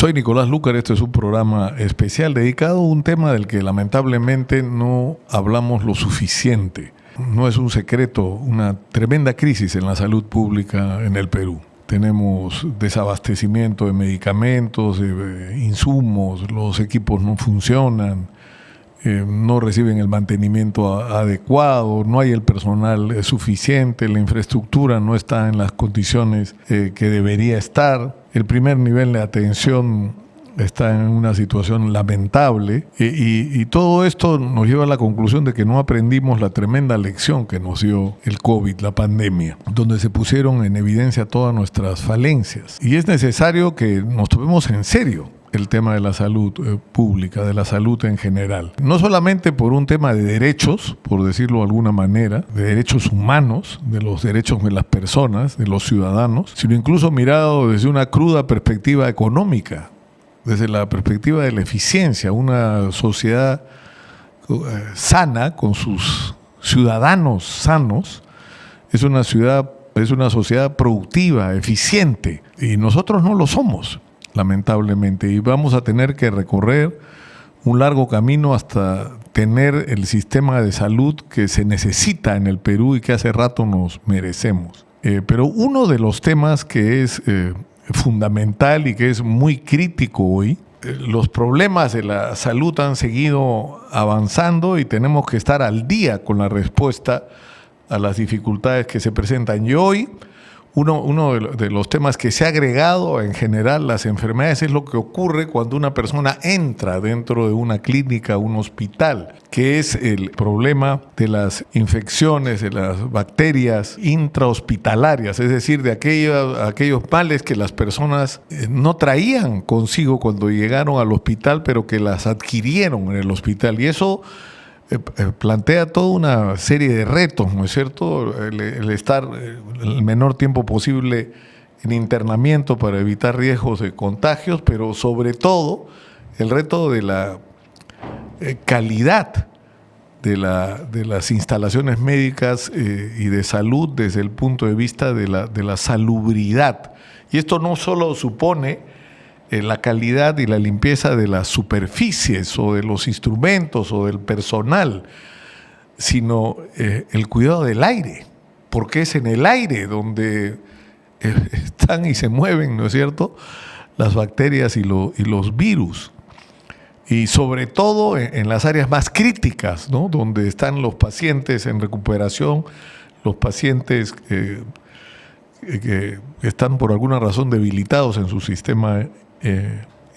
Soy Nicolás Lúcar, este es un programa especial dedicado a un tema del que lamentablemente no hablamos lo suficiente. No es un secreto, una tremenda crisis en la salud pública en el Perú. Tenemos desabastecimiento de medicamentos, de insumos, los equipos no funcionan, no reciben el mantenimiento adecuado, no hay el personal suficiente, la infraestructura no está en las condiciones que debería estar. El primer nivel de atención está en una situación lamentable y todo esto nos lleva a la conclusión de que no aprendimos la tremenda lección que nos dio el COVID, la pandemia, donde se pusieron en evidencia todas nuestras falencias. Y es necesario que nos tomemos en serio el tema de la salud pública, de la salud en general. No solamente por un tema de derechos, por decirlo de alguna manera, de derechos humanos, de los derechos de las personas, de los ciudadanos, sino incluso mirado desde una cruda perspectiva económica, desde la perspectiva de la eficiencia. Una sociedad sana, con sus ciudadanos sanos, es una sociedad productiva, eficiente, y nosotros no lo somos, lamentablemente, y vamos a tener que recorrer un largo camino hasta tener el sistema de salud que se necesita en el Perú y que hace rato nos merecemos. Pero uno de los temas que es fundamental y que es muy crítico hoy, los problemas de la salud han seguido avanzando y tenemos que estar al día con la respuesta a las dificultades que se presentan. Y hoy uno de los temas que se ha agregado en general las enfermedades es lo que ocurre cuando una persona entra dentro de una clínica, un hospital, que es el problema de las infecciones, de las bacterias intrahospitalarias, es decir, de aquellos males que las personas no traían consigo cuando llegaron al hospital, pero que las adquirieron en el hospital. Y eso plantea toda una serie de retos, ¿no es cierto? El estar el menor tiempo posible en internamiento para evitar riesgos de contagios, pero sobre todo el reto de la calidad de las instalaciones médicas y de salud desde el punto de vista de la salubridad. Y esto no solo supone la calidad y la limpieza de las superficies o de los instrumentos o del personal, sino el cuidado del aire, porque es en el aire donde están y se mueven, ¿no es cierto?, las bacterias y los virus. Y sobre todo en las áreas más críticas, ¿no?, donde están los pacientes en recuperación, los pacientes que están por alguna razón debilitados en su sistema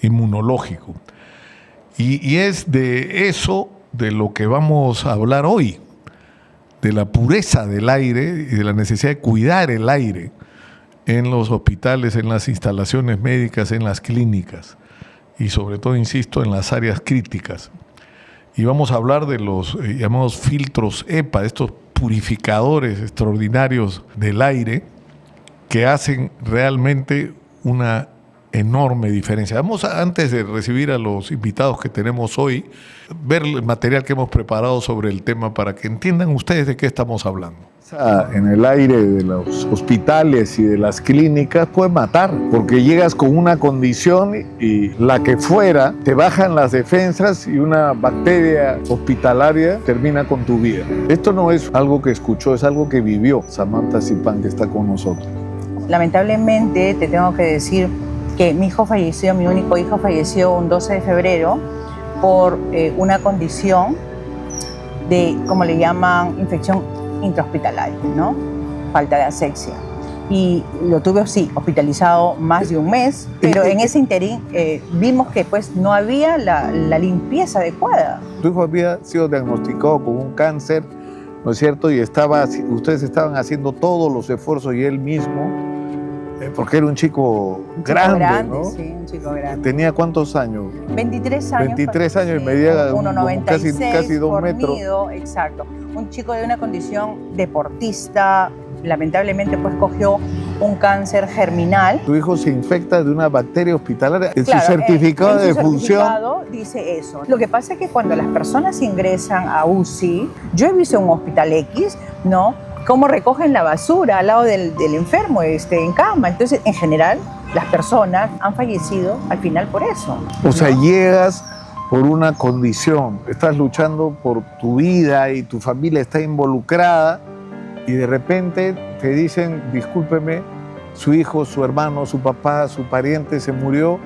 inmunológico. Y es de eso de lo que vamos a hablar hoy, de la pureza del aire y de la necesidad de cuidar el aire en los hospitales, en las instalaciones médicas, en las clínicas y sobre todo, insisto, en las áreas críticas. Y vamos a hablar de los llamados filtros EPA, estos purificadores extraordinarios del aire que hacen realmente una enorme diferencia. Vamos antes de recibir a los invitados que tenemos hoy, ver el material que hemos preparado sobre el tema para que entiendan ustedes de qué estamos hablando. En el aire de los hospitales y de las clínicas puede matar, porque llegas con una condición y la que fuera, te bajan las defensas y una bacteria hospitalaria termina con tu vida. Esto no es algo que escuchó, es algo que vivió Samantha Zipán, que está con nosotros. Lamentablemente te tengo que decir que mi hijo falleció, mi único hijo falleció un 12 de febrero por una condición de, como le llaman, infección intrahospitalaria, ¿no? Falta de asepsia. Y lo tuve, sí, hospitalizado más de un mes, pero en ese interín vimos que pues no había la limpieza adecuada. Tu hijo había sido diagnosticado con un cáncer, ¿no es cierto? Y ustedes estaban haciendo todos los esfuerzos y él mismo, porque era un chico grande, ¿no? Sí, un chico grande. ¿Tenía cuántos años? 23 años. 23 años y medía 1,96, casi 2 metros. Exacto. Un chico de una condición deportista, lamentablemente pues cogió un cáncer germinal. Tu hijo se infecta de una bacteria hospitalaria. En claro, su certificado de defunción. Certificado dice eso. Lo que pasa es que cuando las personas ingresan a UCI, yo he visto un hospital X, ¿no?, cómo recogen la basura al lado del enfermo en cama. Entonces, en general, las personas han fallecido al final por eso. O sea, llegas por una condición, estás luchando por tu vida y tu familia está involucrada y de repente te dicen, discúlpeme, su hijo, su hermano, su papá, su pariente se murió,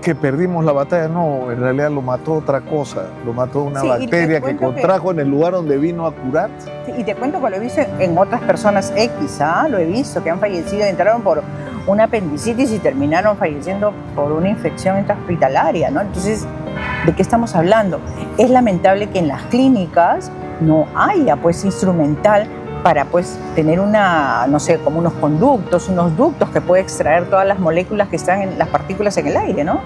que perdimos la batalla. No, en realidad lo mató otra cosa, lo mató una bacteria que contrajo en el lugar donde vino a curar. Sí, y te cuento que lo he visto en otras personas X, lo he visto, que han fallecido, entraron por una apendicitis y terminaron falleciendo por una infección intrahospitalaria, ¿no? Entonces, ¿de qué estamos hablando? Es lamentable que en las clínicas no haya pues instrumental para pues tener como unos conductos, unos ductos que puede extraer todas las moléculas que están en las partículas en el aire, ¿no?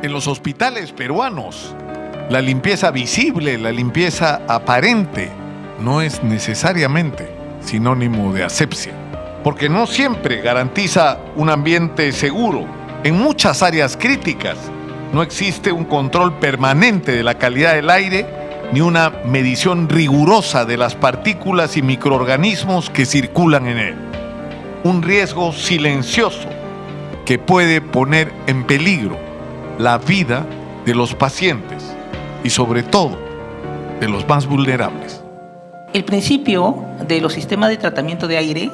En los hospitales peruanos, la limpieza visible, la limpieza aparente, no es necesariamente sinónimo de asepsia, porque no siempre garantiza un ambiente seguro. En muchas áreas críticas no existe un control permanente de la calidad del aire ni una medición rigurosa de las partículas y microorganismos que circulan en él. Un riesgo silencioso que puede poner en peligro la vida de los pacientes y sobre todo de los más vulnerables. El principio de los sistemas de tratamiento de aire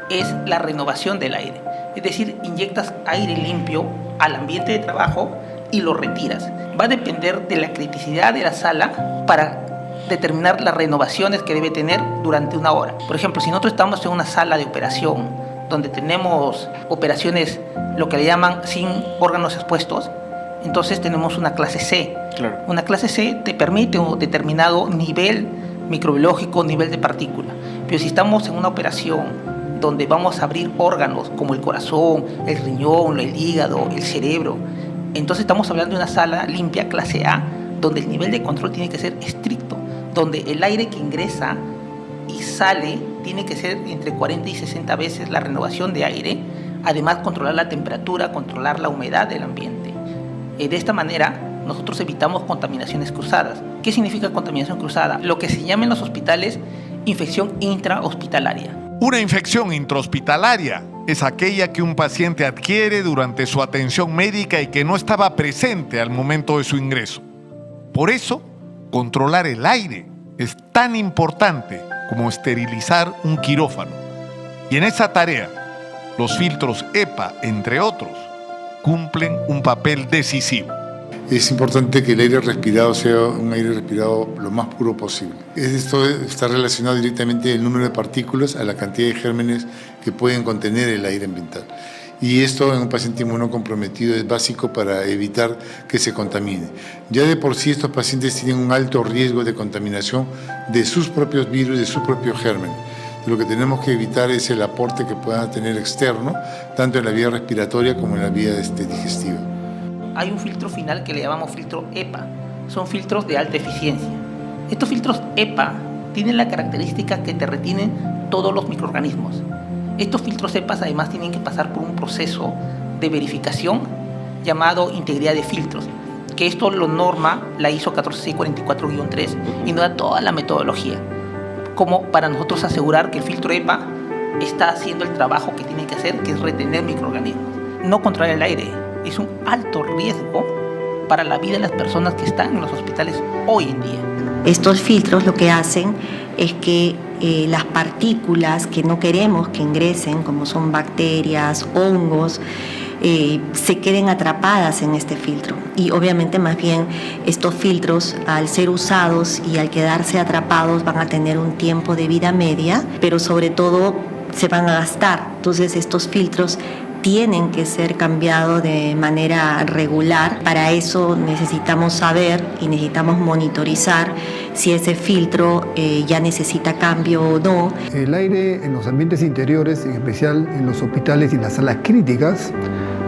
es la renovación del aire. Es decir, inyectas aire limpio al ambiente de trabajo y lo retiras. Va a depender de la criticidad de la sala para determinar las renovaciones que debe tener durante una hora. Por ejemplo, si nosotros estamos en una sala de operación donde tenemos operaciones, lo que le llaman sin órganos expuestos, entonces tenemos una clase C. Claro. Una clase C te permite un determinado nivel microbiológico, nivel de partícula. Pero si estamos en una operación donde vamos a abrir órganos como el corazón, el riñón, el hígado, el cerebro, entonces estamos hablando de una sala limpia, clase A, donde el nivel de control tiene que ser estricto, donde el aire que ingresa y sale tiene que ser entre 40 y 60 veces la renovación de aire, además controlar la temperatura, controlar la humedad del ambiente. De esta manera, nosotros evitamos contaminaciones cruzadas. ¿Qué significa contaminación cruzada? Lo que se llama en los hospitales infección intrahospitalaria. Una infección intrahospitalaria es aquella que un paciente adquiere durante su atención médica y que no estaba presente al momento de su ingreso. Por eso, controlar el aire es tan importante como esterilizar un quirófano. Y en esa tarea, los filtros EPA, entre otros, cumplen un papel decisivo. Es importante que el aire respirado sea un aire respirado lo más puro posible. Esto está relacionado directamente el número de partículas a la cantidad de gérmenes que pueden contener el aire ambiental. Y esto en un paciente inmunocomprometido es básico para evitar que se contamine. Ya de por sí estos pacientes tienen un alto riesgo de contaminación de sus propios virus, de sus propios gérmenes. Lo que tenemos que evitar es el aporte que puedan tener externo, tanto en la vía respiratoria como en la vía digestiva. Hay un filtro final que le llamamos filtro EPA. Son filtros de alta eficiencia. Estos filtros EPA tienen la característica que te retienen todos los microorganismos. Estos filtros EPA además tienen que pasar por un proceso de verificación llamado integridad de filtros, que esto lo norma la ISO 14644-3 y nos da toda la metodología, como para nosotros asegurar que el filtro EPA está haciendo el trabajo que tiene que hacer, que es retener microorganismos. No controlar el aire es un alto riesgo para la vida de las personas que están en los hospitales hoy en día. Estos filtros lo que hacen es que las partículas que no queremos que ingresen, como son bacterias, hongos, se queden atrapadas en este filtro. Y obviamente más bien estos filtros, al ser usados y al quedarse atrapados, van a tener un tiempo de vida media, pero sobre todo se van a gastar. Entonces estos filtros tienen que ser cambiados de manera regular. Para eso necesitamos saber y necesitamos monitorizar si ese filtro ya necesita cambio o no. El aire en los ambientes interiores, en especial en los hospitales y en las salas críticas,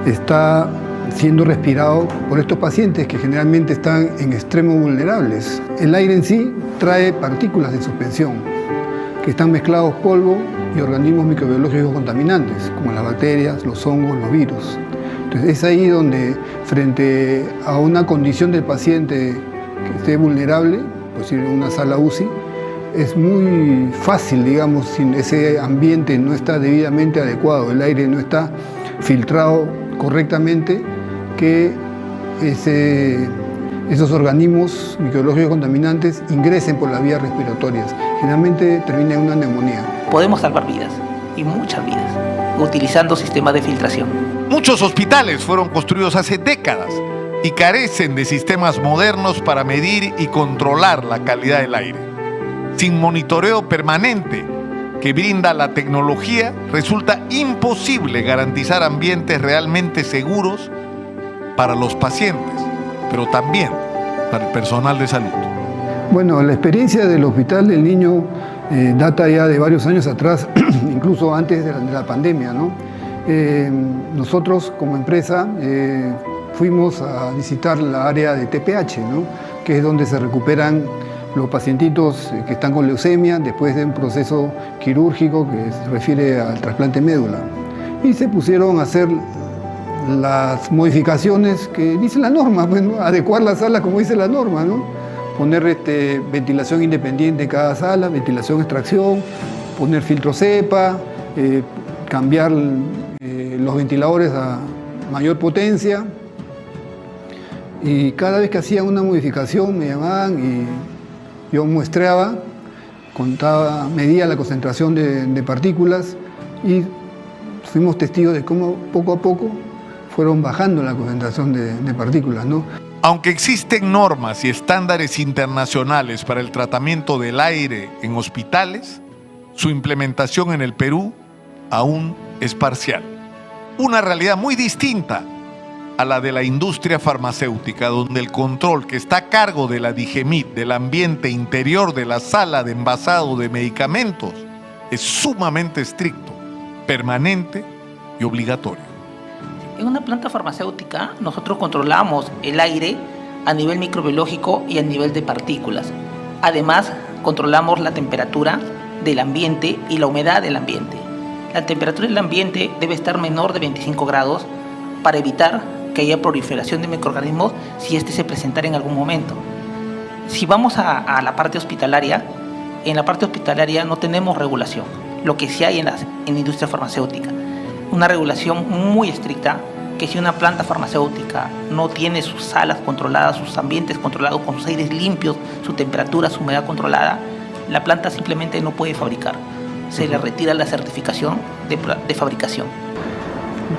está siendo respirado por estos pacientes que generalmente están en extremos vulnerables. El aire en sí trae partículas de suspensión que están mezclados polvo y organismos microbiológicos contaminantes, como las bacterias, los hongos, los virus. Entonces es ahí donde, frente a una condición del paciente que esté vulnerable, pues en una sala UCI, es muy fácil, digamos, si ese ambiente no está debidamente adecuado, el aire no está filtrado correctamente, que esos organismos microbiológicos contaminantes ingresen por las vías respiratorias. Generalmente termina en una neumonía. Podemos salvar vidas, y muchas vidas, utilizando sistemas de filtración. Muchos hospitales fueron construidos hace décadas y carecen de sistemas modernos para medir y controlar la calidad del aire. Sin monitoreo permanente que brinda la tecnología, resulta imposible garantizar ambientes realmente seguros para los pacientes, pero también para el personal de salud. Bueno, la experiencia del Hospital del Niño data ya de varios años atrás, incluso antes de la pandemia, ¿no? Nosotros como empresa fuimos a visitar la área de TPH, ¿no? Que es donde se recuperan los pacientitos que están con leucemia después de un proceso quirúrgico que se refiere al trasplante de médula. Y se pusieron a hacer las modificaciones que dice la norma, pues, ¿no? Adecuar la sala como dice la norma, ¿no? Poner ventilación independiente en cada sala, ventilación extracción, poner filtro cepa, cambiar los ventiladores a mayor potencia. Y cada vez que hacía una modificación me llamaban y yo muestreaba, contaba, medía la concentración de partículas y fuimos testigos de cómo poco a poco fueron bajando la concentración de partículas, ¿no? Aunque existen normas y estándares internacionales para el tratamiento del aire en hospitales, su implementación en el Perú aún es parcial. Una realidad muy distinta a la de la industria farmacéutica, donde el control que está a cargo de la DIGEMIT del ambiente interior de la sala de envasado de medicamentos es sumamente estricto, permanente y obligatorio. En una planta farmacéutica nosotros controlamos el aire a nivel microbiológico y a nivel de partículas. Además, controlamos la temperatura del ambiente y la humedad del ambiente. La temperatura del ambiente debe estar menor de 25 grados para evitar que haya proliferación de microorganismos si este se presentara en algún momento. Si vamos a la parte hospitalaria, en la parte hospitalaria no tenemos regulación, lo que sí hay en la industria farmacéutica. Una regulación muy estricta, que si una planta farmacéutica no tiene sus salas controladas, sus ambientes controlados, con sus aires limpios, su temperatura, su humedad controlada, la planta simplemente no puede fabricar. Se le retira la certificación de fabricación.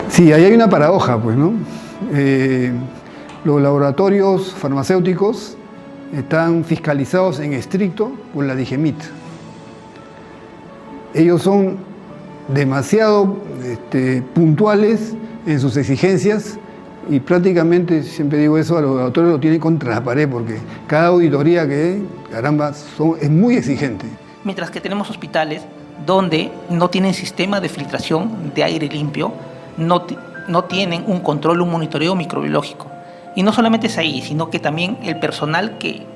Sí, ahí hay una paradoja, pues, ¿no? Los laboratorios farmacéuticos están fiscalizados en estricto por la DIGEMIT. Ellos son demasiado puntuales en sus exigencias y prácticamente, siempre digo eso, a los laboratorios lo tienen contra la pared porque cada auditoría que caramba, es muy exigente. Mientras que tenemos hospitales donde no tienen sistema de filtración de aire limpio, no tienen un control, un monitoreo microbiológico. Y no solamente es ahí, sino que también el personal que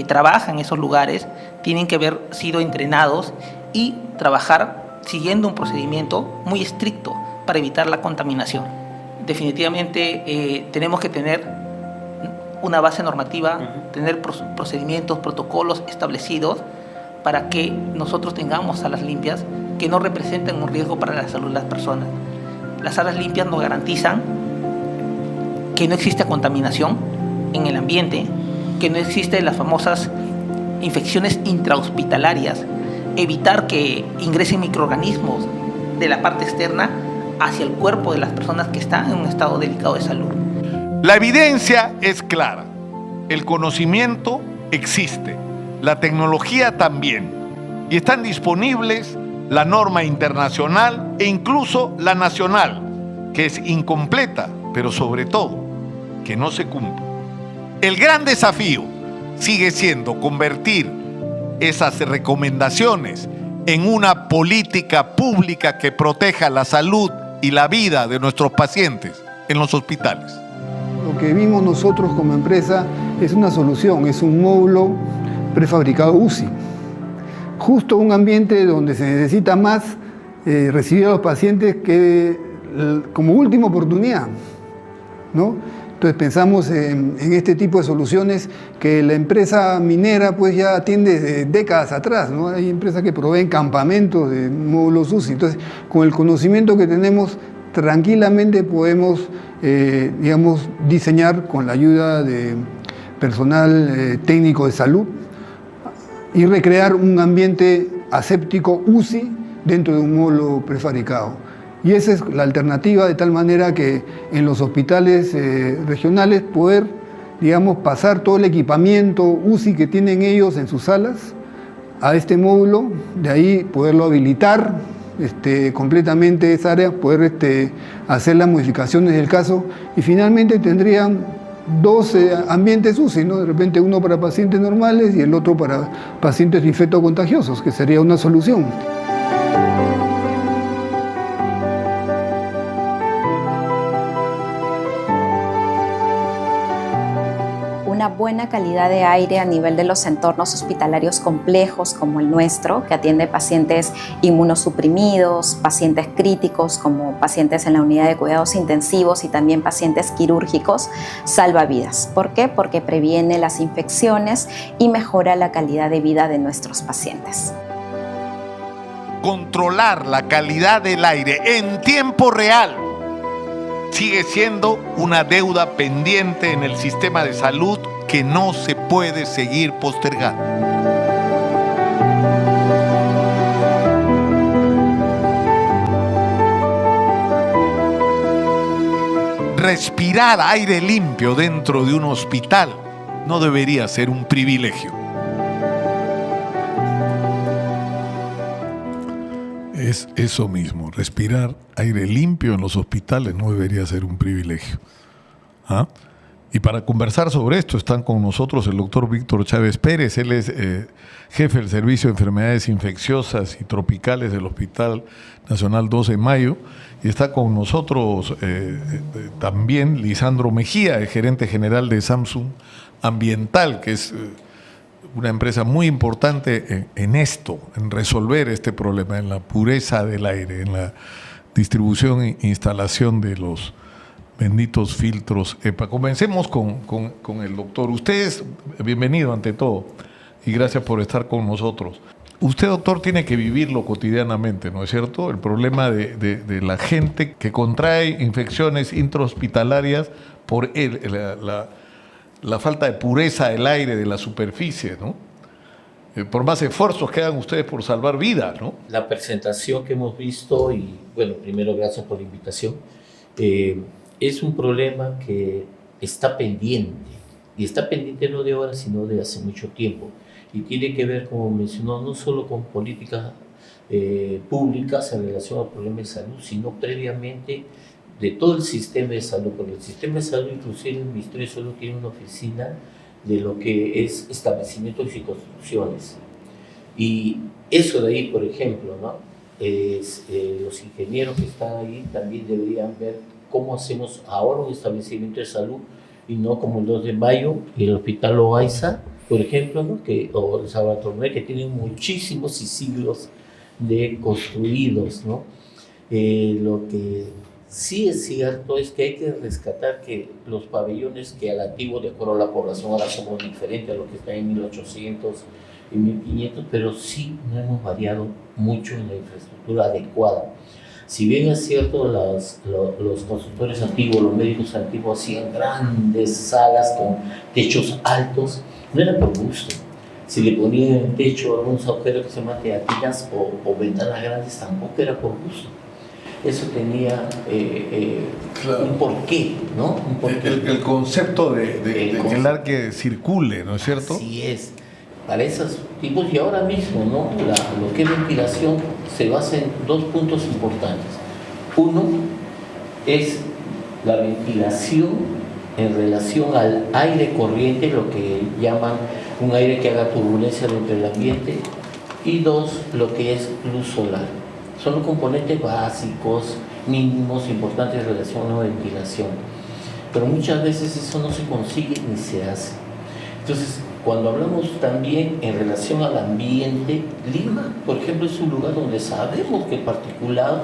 trabaja en esos lugares tienen que haber sido entrenados y trabajar siguiendo un procedimiento muy estricto para evitar la contaminación. Definitivamente tenemos que tener una base normativa, tener procedimientos, protocolos establecidos para que nosotros tengamos salas limpias que no representen un riesgo para la salud de las personas. Las salas limpias nos garantizan que no existe contaminación en el ambiente, que no existen las famosas infecciones intrahospitalarias, evitar que ingresen microorganismos de la parte externa hacia el cuerpo de las personas que están en un estado delicado de salud. La evidencia es clara, el conocimiento existe, la tecnología también, y están disponibles la norma internacional e incluso la nacional, que es incompleta, pero sobre todo, que no se cumple. El gran desafío sigue siendo convertir esas recomendaciones en una política pública que proteja la salud y la vida de nuestros pacientes en los hospitales. Lo que vimos nosotros como empresa es una solución, es un módulo prefabricado UCI. Justo un ambiente donde se necesita más recibir a los pacientes que como última oportunidad. ¿no? Entonces pensamos en este tipo de soluciones que la empresa minera pues ya atiende desde décadas atrás, ¿no? Hay empresas que proveen campamentos de módulos UCI. Entonces, con el conocimiento que tenemos, tranquilamente podemos, digamos, diseñar con la ayuda de personal técnico de salud y recrear un ambiente aséptico UCI dentro de un módulo prefabricado. Y esa es la alternativa, de tal manera que en los hospitales regionales poder, digamos, pasar todo el equipamiento UCI que tienen ellos en sus salas a este módulo, de ahí poderlo habilitar completamente esa área, poder hacer las modificaciones del caso, y finalmente tendrían dos ambientes UCI, ¿no? De repente uno para pacientes normales y el otro para pacientes infectocontagiosos, que sería una solución. Una buena calidad de aire a nivel de los entornos hospitalarios complejos como el nuestro, que atiende pacientes inmunosuprimidos, pacientes críticos como pacientes en la unidad de cuidados intensivos y también pacientes quirúrgicos, salva vidas. ¿Por qué? Porque previene las infecciones y mejora la calidad de vida de nuestros pacientes. Controlar la calidad del aire en tiempo real sigue siendo una deuda pendiente en el sistema de salud que no se puede seguir postergando. Respirar aire limpio dentro de un hospital no debería ser un privilegio. Es eso mismo, respirar aire limpio en los hospitales no debería ser un privilegio. ¿Ah? Y para conversar sobre esto están con nosotros el doctor Víctor Chávez Pérez. Él es jefe del Servicio de Enfermedades Infecciosas y Tropicales del Hospital Nacional 12 de Mayo. Y está con nosotros también Lisandro Mejía, el gerente general de Samsung Ambiental, que es una empresa muy importante en esto, en resolver este problema, en la pureza del aire, en la distribución e instalación de los benditos filtros EPA. Comencemos con el doctor. Usted es bienvenido ante todo y gracias por estar con nosotros. Usted, doctor, tiene que vivirlo cotidianamente, ¿no es cierto? El problema de la gente que contrae infecciones intrahospitalarias por la falta de pureza del aire, de la superficie, ¿no? Por más esfuerzos que hagan ustedes por salvar vidas, ¿no? La presentación que hemos visto, y bueno, primero gracias por la invitación, es un problema que está pendiente, y está pendiente no de ahora, sino de hace mucho tiempo, y tiene que ver, como mencionó, no solo con políticas públicas en relación al problema de salud, sino previamente de todo el sistema de salud, porque el sistema de salud, inclusive el Ministerio de Salud tiene una oficina de lo que es establecimientos y construcciones. Y eso de ahí, por ejemplo, ¿no? Los ingenieros que están ahí también deberían ver cómo hacemos ahora un establecimiento de salud y no como el 2 de Mayo y el Hospital Loaiza, por ejemplo, ¿no? O el Salvatore, que tienen muchísimos y siglos de construidos, ¿no? Lo que sí es cierto es que hay que rescatar que los pabellones que al antiguo, de acuerdo a la población, ahora somos diferentes a lo que está en 1800 y 1500, pero sí no hemos variado mucho en la infraestructura adecuada. Si bien es cierto, los consultores antiguos, los médicos antiguos hacían grandes salas con techos altos, no era por gusto. Si le ponían en el techo algunos agujeros que se llaman teatinas o ventanas grandes, tampoco era por gusto. Eso tenía claro, un porqué, ¿no? Un porqué. El concepto de que el aire circule, ¿no es cierto? Así es. Para esos tipos, y ahora mismo, ¿no? Lo que es ventilación se basa en dos puntos importantes. Uno es la ventilación en relación al aire corriente, lo que llaman un aire que haga turbulencia dentro del ambiente, y dos, lo que es luz solar. Son los componentes básicos, mínimos, importantes en relación a la ventilación. Pero muchas veces eso no se consigue ni se hace. Entonces, cuando hablamos también en relación al ambiente, Lima, por ejemplo, es un lugar donde sabemos que el particulado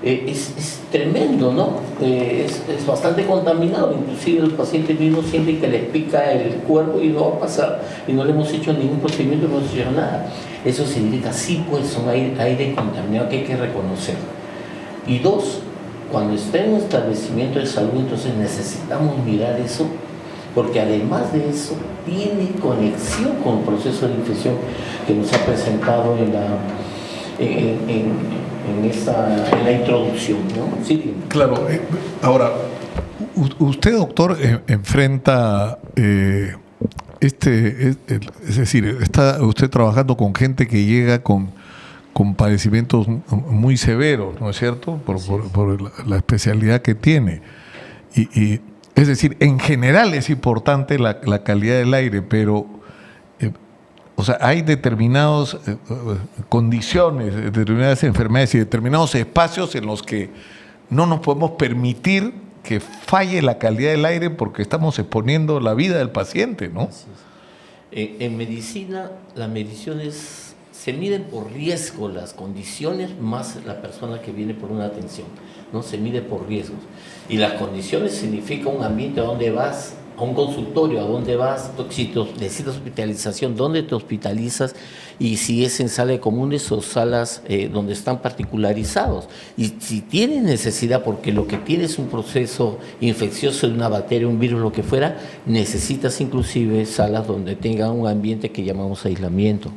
es tremendo, ¿no? Es bastante contaminado, inclusive el paciente mismo siente que le pica el cuerpo y no va a pasar, y no le hemos hecho ningún procedimiento, no hemos hecho nada. Eso significa, sí, pues son aire contaminado que hay que reconocer. Y dos, cuando está en un establecimiento de salud, entonces necesitamos mirar eso, porque además de eso tiene conexión con el proceso de infección que nos ha presentado en la introducción, ¿no? Sí. Claro. Ahora, usted, doctor, enfrenta es decir, está usted trabajando con gente que llega con padecimientos muy severos, ¿no es cierto? Por la especialidad que tiene. Y es decir, en general es importante la calidad del aire, pero o sea, hay determinadas condiciones, determinadas enfermedades y determinados espacios en los que no nos podemos permitir que falle la calidad del aire porque estamos exponiendo la vida del paciente, ¿no? En medicina, las mediciones se miden por riesgo, las condiciones más la persona que viene por una atención, ¿no? Se mide por riesgos. Y las condiciones significa un ambiente a donde vas, a un consultorio, a dónde vas, si necesitas hospitalización, dónde te hospitalizas, y si es en sala de comunes o salas donde están particularizados. Y si tienes necesidad, porque lo que tienes es un proceso infeccioso de una bacteria, un virus, lo que fuera, necesitas inclusive salas donde tengan un ambiente que llamamos aislamiento.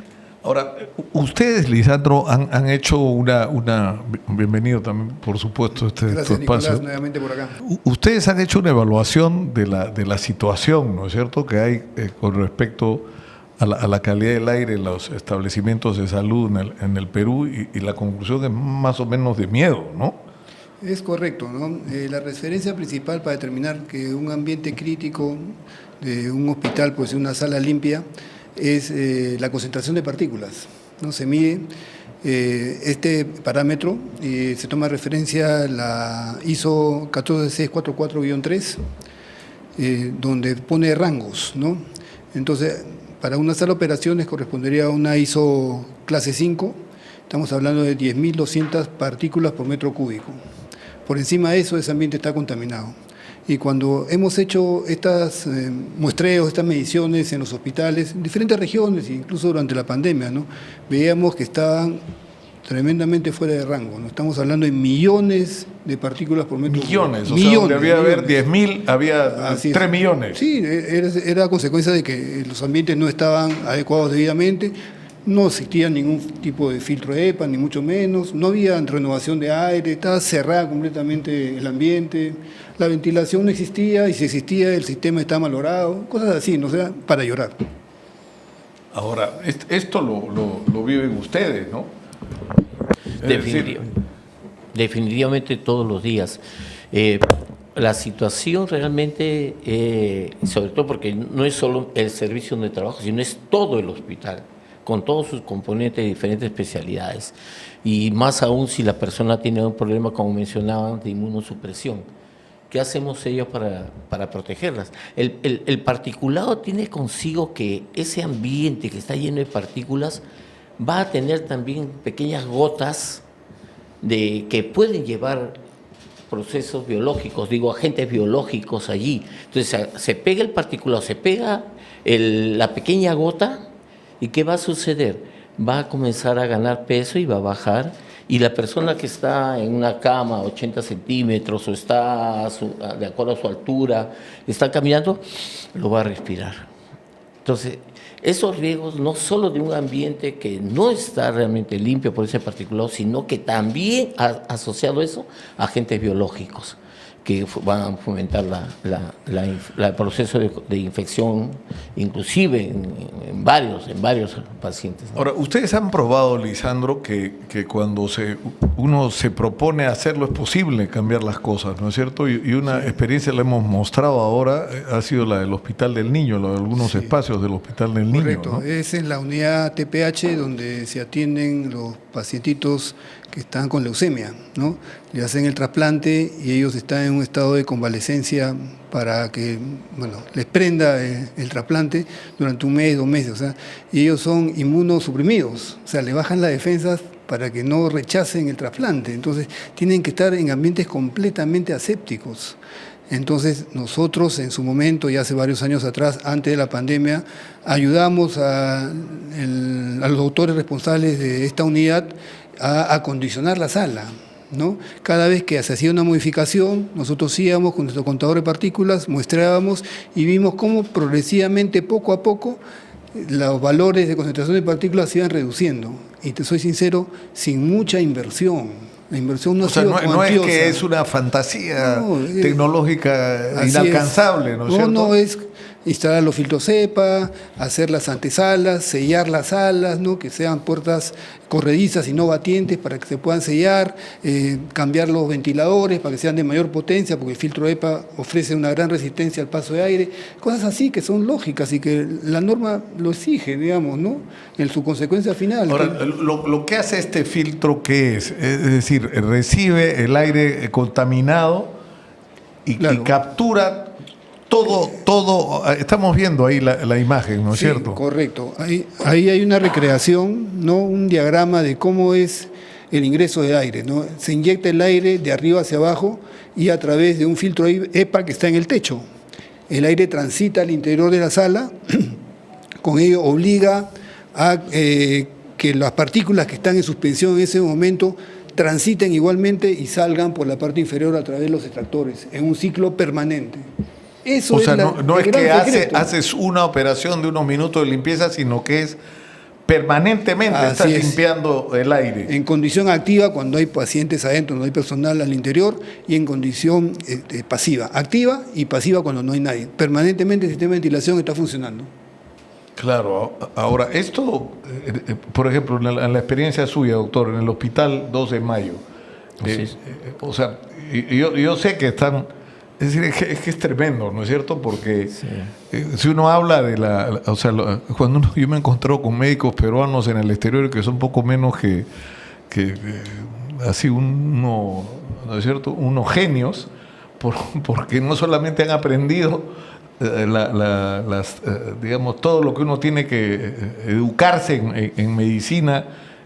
Ahora, ustedes, Lisandro, han hecho bienvenido también, por supuesto, Gracias, tu espacio. Nicolás, nuevamente por acá. Ustedes han hecho una evaluación de la situación, ¿no es cierto?, que hay con respecto a la calidad del aire en los establecimientos de salud en el Perú, y la conclusión es más o menos de miedo, ¿no? Es correcto, ¿no? La referencia principal para determinar que un ambiente crítico de un hospital, pues una sala limpia, es la concentración de partículas, ¿no? Se mide este parámetro y se toma referencia la ISO 14644-3, donde pone rangos, ¿no? Entonces, para una sala de operaciones correspondería a una ISO clase 5, estamos hablando de 10.200 partículas por metro cúbico. Por encima de eso, ese ambiente está contaminado. Y cuando hemos hecho estas muestreos, estas mediciones en los hospitales, en diferentes regiones, incluso durante la pandemia, ¿no?, veíamos que estaban tremendamente fuera de rango, ¿no? Estamos hablando de millones de partículas por metro. Millones, cúbico. o sea, donde había haber 10.000, había 3 millones. Sí, era consecuencia de que los ambientes no estaban adecuados debidamente. No existía ningún tipo de filtro EPA, ni mucho menos, no había renovación de aire, estaba cerrada completamente el ambiente, la ventilación no existía, y si existía el sistema estaba malogrado, cosas así, no sea para llorar. Ahora, esto lo viven ustedes, ¿no? Definitivamente todos los días. La situación realmente, sobre todo porque no es solo el servicio donde trabajo, sino es todo el hospital, con todos sus componentes de diferentes especialidades, y más aún si la persona tiene un problema, como mencionaban, de inmunosupresión. ¿Qué hacemos ellos para protegerlas? El particulado tiene consigo que ese ambiente que está lleno de partículas va a tener también pequeñas gotas que pueden llevar procesos biológicos, agentes biológicos allí. Entonces se pega el particulado, se pega la pequeña gota, ¿y qué va a suceder? Va a comenzar a ganar peso y va a bajar, y la persona que está en una cama a 80 centímetros o está de acuerdo a su altura, está caminando, lo va a respirar. Entonces, esos riesgos no solo de un ambiente que no está realmente limpio por ese particulado, sino que también asociado a eso, agentes biológicos que van a fomentar el proceso de infección, inclusive en varios pacientes, ¿no? Ahora, ustedes han probado, Lisandro, que cuando uno se propone hacerlo es posible cambiar las cosas, ¿no es cierto? Y una experiencia la hemos mostrado ahora, ha sido la del Hospital del Niño, la de algunos espacios del Hospital del Niño. Correcto, ¿no? es en la unidad TPH donde se atienden los pacientitos que están con leucemia, ¿no? Le hacen el trasplante y ellos están en un estado de convalecencia para que, les prenda el trasplante durante 1 mes, 2 meses, o sea, y ellos son inmunosuprimidos, o sea, le bajan las defensas para que no rechacen el trasplante. Entonces, tienen que estar en ambientes completamente asépticos. Entonces, nosotros en su momento, ya hace varios años atrás, antes de la pandemia, ayudamos a los doctores responsables de esta unidad a acondicionar la sala, ¿no? Cada vez que se hacía una modificación, nosotros íbamos con nuestro contador de partículas, muestrábamos y vimos cómo progresivamente, poco a poco, los valores de concentración de partículas se iban reduciendo. Y te soy sincero, sin mucha inversión. La inversión no ha sido no es que es una fantasía tecnológica inalcanzable, ¿no es cierto? No, es instalar los filtros CEPA, hacer las antesalas, sellar las salas, ¿no? Que sean puertas corredizas y no batientes para que se puedan sellar, cambiar los ventiladores para que sean de mayor potencia, porque el filtro EPA ofrece una gran resistencia al paso de aire, cosas así que son lógicas y que la norma lo exige, digamos, ¿no? En su consecuencia final. Ahora, lo que hace este filtro, ¿qué es? Es decir, recibe el aire contaminado y captura todo, estamos viendo ahí la imagen, ¿no es cierto? Correcto. Ahí hay una recreación, ¿no? Un diagrama de cómo es el ingreso de aire, ¿no? Se inyecta el aire de arriba hacia abajo y a través de un filtro EPA que está en el techo. El aire transita al interior de la sala, con ello obliga a que las partículas que están en suspensión en ese momento transiten igualmente y salgan por la parte inferior a través de los extractores, en un ciclo permanente. Eso no es que haces una operación de unos minutos de limpieza, sino que es permanentemente estás limpiando el aire. En condición activa cuando hay pacientes adentro, no hay personal al interior, y en condición pasiva. Activa y pasiva cuando no hay nadie. Permanentemente el sistema de ventilación está funcionando. Claro, ahora esto, por ejemplo, en la experiencia suya, doctor, en el hospital 2 de Mayo, o sea, yo sé que están... Es decir, es que es tremendo, ¿no es cierto? Porque si uno habla de cuando yo me he encontrado con médicos peruanos en el exterior que son poco menos que así ¿no es cierto? Unos genios, porque no solamente han aprendido digamos, todo lo que uno tiene que educarse en medicina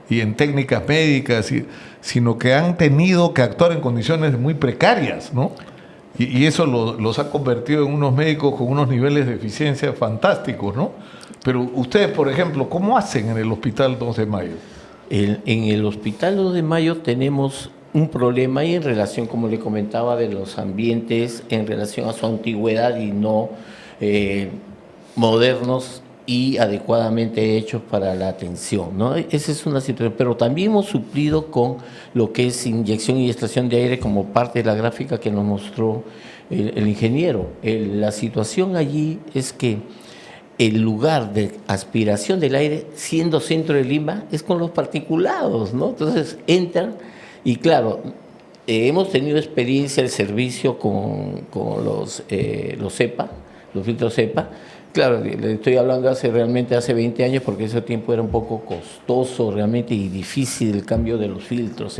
y en técnicas médicas, sino que han tenido que actuar en condiciones muy precarias, ¿no? Y eso los ha convertido en unos médicos con unos niveles de eficiencia fantásticos, ¿no? Pero ustedes, por ejemplo, ¿cómo hacen en el Hospital 2 de Mayo? En el Hospital 2 de Mayo tenemos un problema ahí en relación, como le comentaba, de los ambientes, en relación a su antigüedad y no modernos y adecuadamente hechos para la atención, ¿no? Esa es una situación, pero también hemos suplido con lo que es inyección y extracción de aire como parte de la gráfica que nos mostró el ingeniero. La situación allí es que el lugar de aspiración del aire, siendo centro de Lima, es con los particulados, ¿no? Entonces entran y claro, hemos tenido experiencia de servicio con los CEPA, los filtros CEPA. Claro, le estoy hablando hace 20 años, porque ese tiempo era un poco costoso realmente y difícil el cambio de los filtros.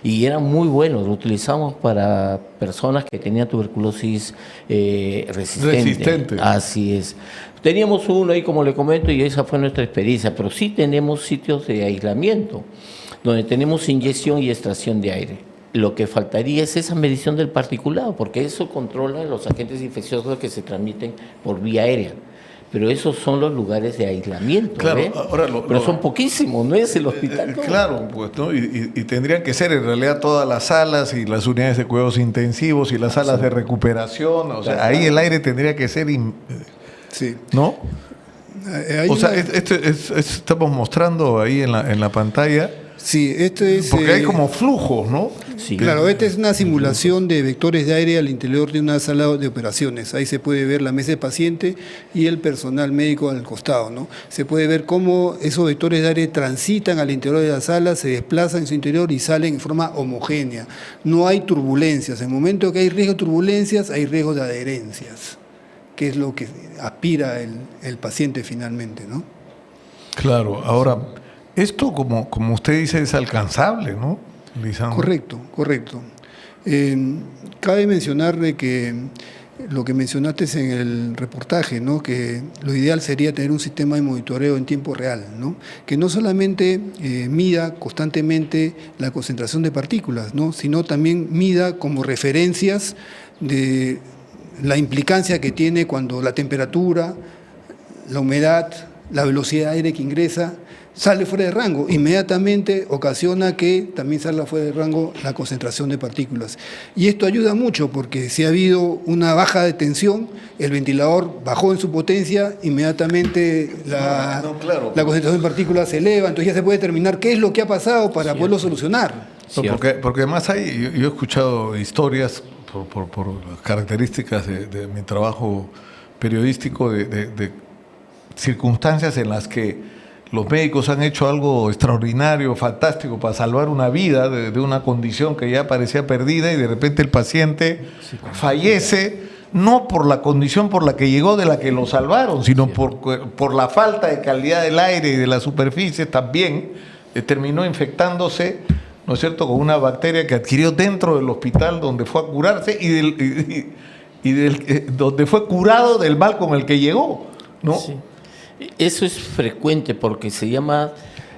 Y eran muy buenos, lo utilizamos para personas que tenían tuberculosis resistente. Así es. Teníamos uno ahí, como le comento, y esa fue nuestra experiencia, pero sí tenemos sitios de aislamiento, donde tenemos inyección y extracción de aire. Lo que faltaría es esa medición del particulado, porque eso controla los agentes infecciosos que se transmiten por vía aérea. Pero esos son los lugares de aislamiento. Claro, ahora pero son poquísimos, no es el hospital. Claro, pues, ¿no? Y tendrían que ser en realidad todas las salas y las unidades de cuidados intensivos y las salas de recuperación. O sea, ahí el aire tendría que ser, ¿no? O sea, estamos mostrando ahí en la pantalla. Sí, esto es... Porque hay como flujos, ¿no? Sí. Claro, esta es una simulación de vectores de aire al interior de una sala de operaciones. Ahí se puede ver la mesa de paciente y el personal médico al costado, ¿no? Se puede ver cómo esos vectores de aire transitan al interior de la sala, se desplazan en su interior y salen en forma homogénea. No hay turbulencias. En el momento que hay riesgo de turbulencias, hay riesgo de adherencias, que es lo que aspira el paciente finalmente, ¿no? Claro, ahora... Esto, como usted dice, es alcanzable, ¿no, Lisandro? Correcto. Cabe mencionar de que lo que mencionaste en el reportaje, ¿no? Que lo ideal sería tener un sistema de monitoreo en tiempo real, ¿no? Que no solamente mida constantemente la concentración de partículas, ¿no? Sino también mida como referencias de la implicancia que tiene cuando la temperatura, la humedad, la velocidad de aire que ingresa sale fuera de rango, inmediatamente ocasiona que también salga fuera de rango la concentración de partículas. Y esto ayuda mucho porque si ha habido una baja de tensión, el ventilador bajó en su potencia, inmediatamente la concentración de partículas se eleva, entonces ya se puede determinar qué es lo que ha pasado para poderlo solucionar. No, porque además yo he escuchado historias por las características de mi trabajo periodístico de circunstancias en las que los médicos han hecho algo extraordinario, fantástico, para salvar una vida de una condición que ya parecía perdida y de repente el paciente fallece, no por la condición por la que llegó, de la que lo salvaron, sino por la falta de calidad del aire y de la superficie también, terminó infectándose, ¿no es cierto?, con una bacteria que adquirió dentro del hospital donde fue a curarse donde fue curado del mal con el que llegó, ¿no? Sí. Eso es frecuente porque se llama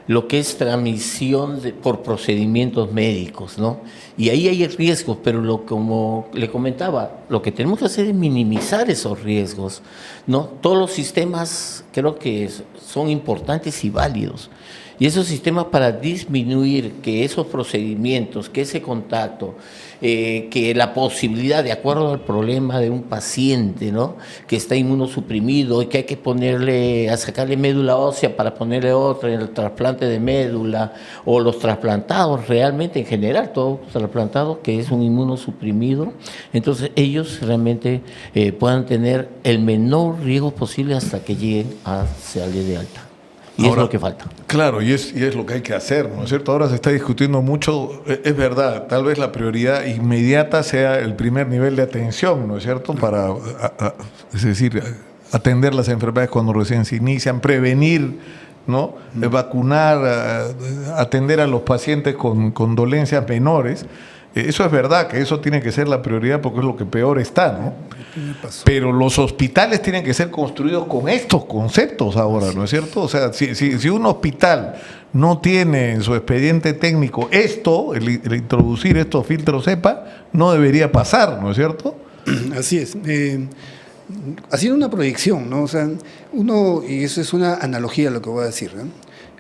lo que es transmisión por procedimientos médicos, ¿no? Y ahí hay riesgos, pero como le comentaba, lo que tenemos que hacer es minimizar esos riesgos, ¿no? Todos los sistemas creo que son importantes y válidos. Y esos sistemas para disminuir que esos procedimientos, que ese contacto, que la posibilidad, de acuerdo al problema de un paciente, ¿no?, que está inmunosuprimido y que hay que sacarle médula ósea para ponerle otra en el trasplante de médula, o los trasplantados realmente en general, todo trasplantado que es un inmunosuprimido, entonces ellos realmente puedan tener el menor riesgo posible hasta que lleguen a salir de alta. Y ahora, es lo que falta. Claro, y es lo que hay que hacer, ¿no es cierto? Ahora se está discutiendo mucho, es verdad, tal vez la prioridad inmediata sea el primer nivel de atención, ¿no es cierto? Para, es decir, atender las enfermedades cuando recién se inician, prevenir, ¿no? Vacunar, atender a los pacientes con dolencias menores. Eso es verdad, que eso tiene que ser la prioridad porque es lo que peor está, ¿no? Pero los hospitales tienen que ser construidos con estos conceptos ahora, ¿no es cierto? O sea, si un hospital no tiene en su expediente técnico esto, el introducir estos filtros EPA, no debería pasar, ¿no es cierto? Así es. Haciendo una proyección, ¿no? O sea, y eso es una analogía a lo que voy a decir, ¿no?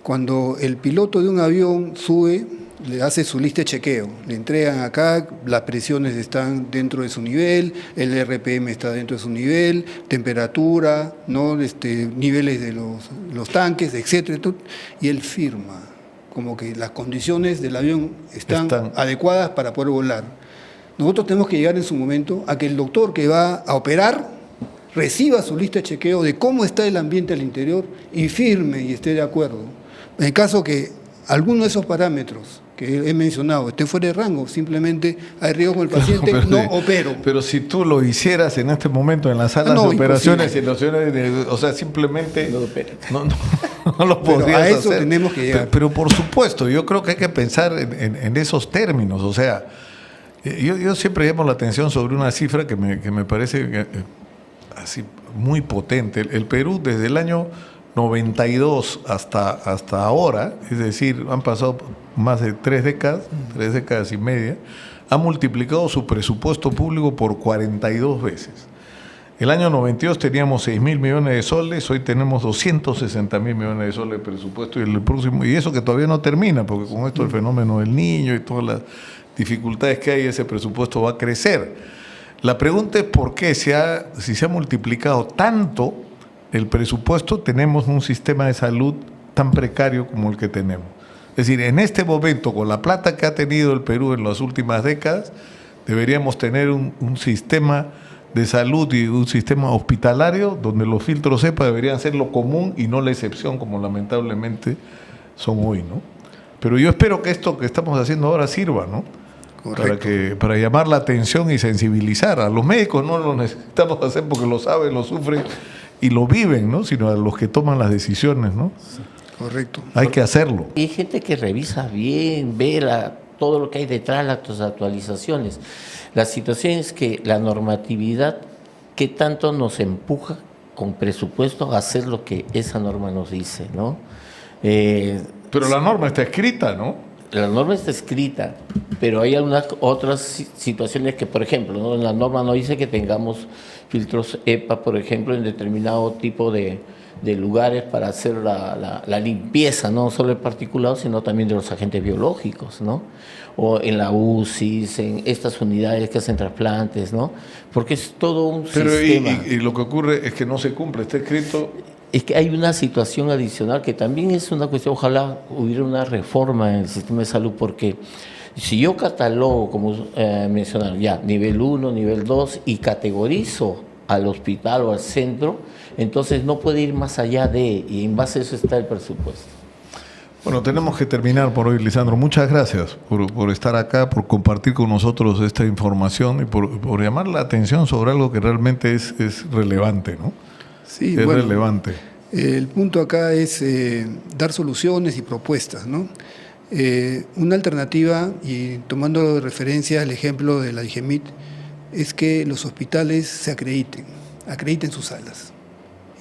Cuando el piloto de un avión sube, le hace su lista de chequeo, le entregan acá, las presiones están dentro de su nivel, el RPM está dentro de su nivel, temperatura, ¿no? Niveles de los tanques, etcétera, y él firma, como que las condiciones del avión están adecuadas para poder volar. Nosotros tenemos que llegar en su momento a que el doctor que va a operar reciba su lista de chequeo de cómo está el ambiente al interior y firme y esté de acuerdo. En el caso que alguno de esos parámetros que he mencionado esté fuera de rango, simplemente hay riesgo con el paciente, no opero. Pero si tú lo hicieras en este momento en las salas de operaciones, o sea, simplemente no lo podrías pero a eso hacer. Tenemos que llegar. Pero por supuesto, yo creo que hay que pensar en esos términos. O sea, yo siempre llamo la atención sobre una cifra que me parece así muy potente. El Perú desde el año 92 hasta ahora, es decir, han pasado más de 3 décadas y media, ha multiplicado su presupuesto público por 42 veces. El año 92 teníamos 6.000 millones de soles, hoy tenemos 260.000 millones de soles de presupuesto, y eso que todavía no termina, porque con esto el fenómeno del niño y todas las dificultades que hay, ese presupuesto va a crecer. La pregunta es por qué, si se ha multiplicado tanto el presupuesto, tenemos un sistema de salud tan precario como el que tenemos. Es decir, en este momento, con la plata que ha tenido el Perú en las últimas décadas, deberíamos tener un sistema de salud y un sistema hospitalario donde los filtros EPA deberían ser lo común y no la excepción, como lamentablemente son hoy, ¿no? Pero yo espero que esto que estamos haciendo ahora sirva, ¿no? Para llamar la atención y sensibilizar. A los médicos no lo necesitamos hacer porque lo saben, lo sufren y lo viven, ¿no? Sino a los que toman las decisiones, ¿no? Sí, correcto. Hay que hacerlo. Hay gente que revisa bien, ve todo lo que hay detrás de las actualizaciones. La situación es que la normatividad qué tanto nos empuja con presupuesto a hacer lo que esa norma nos dice, ¿no? Pero la norma está escrita, ¿no? La norma está escrita, pero hay algunas otras situaciones que, por ejemplo, ¿no? La norma no dice que tengamos filtros EPA, por ejemplo, en determinado tipo de lugares para hacer la limpieza, no solo de particulados, sino también de los agentes biológicos, ¿no? O en la UCI, en estas unidades que hacen trasplantes, ¿no? Porque es todo un sistema. Y lo que ocurre es que no se cumple, está escrito. Es que hay una situación adicional que también es una cuestión, ojalá hubiera una reforma en el sistema de salud, porque si yo catalogo, como mencionaron ya, nivel 1, nivel 2, y categorizo al hospital o al centro, entonces no puede ir más allá de, y en base a eso está el presupuesto. Bueno, tenemos que terminar por hoy, Lisandro. Muchas gracias por estar acá, por compartir con nosotros esta información y por llamar la atención sobre algo que realmente es relevante, ¿no? Sí, es bueno, relevante. El punto acá es dar soluciones y propuestas, ¿no? Una alternativa, y tomando de referencia el ejemplo de la IGEMIT, es que los hospitales se acrediten sus salas.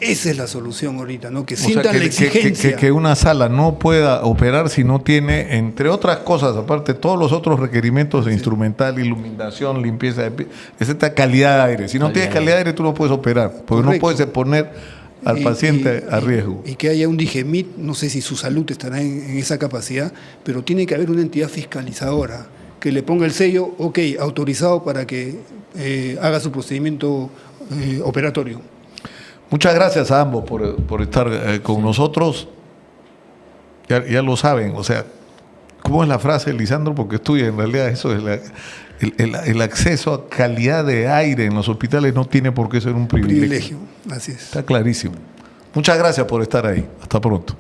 Esa es la solución ahorita, ¿no? Que sientan la exigencia. Que una sala no pueda operar si no tiene, entre otras cosas, aparte todos los otros requerimientos de instrumental, iluminación, limpieza, esta calidad de aire. Si no tienes calidad de aire, tú no puedes operar, porque Correcto. no puedes exponer al paciente a riesgo. Y que haya un DIGEMIT, no sé si su salud estará en esa capacidad, pero tiene que haber una entidad fiscalizadora que le ponga el sello, ok, autorizado para que haga su procedimiento operatorio. Muchas gracias a ambos por estar con nosotros. Ya lo saben, o sea, ¿cómo es la frase, Lisandro? Porque estudia, en realidad eso es el acceso a calidad de aire en los hospitales no tiene por qué ser un privilegio. Así es. Está clarísimo. Muchas gracias por estar ahí. Hasta pronto.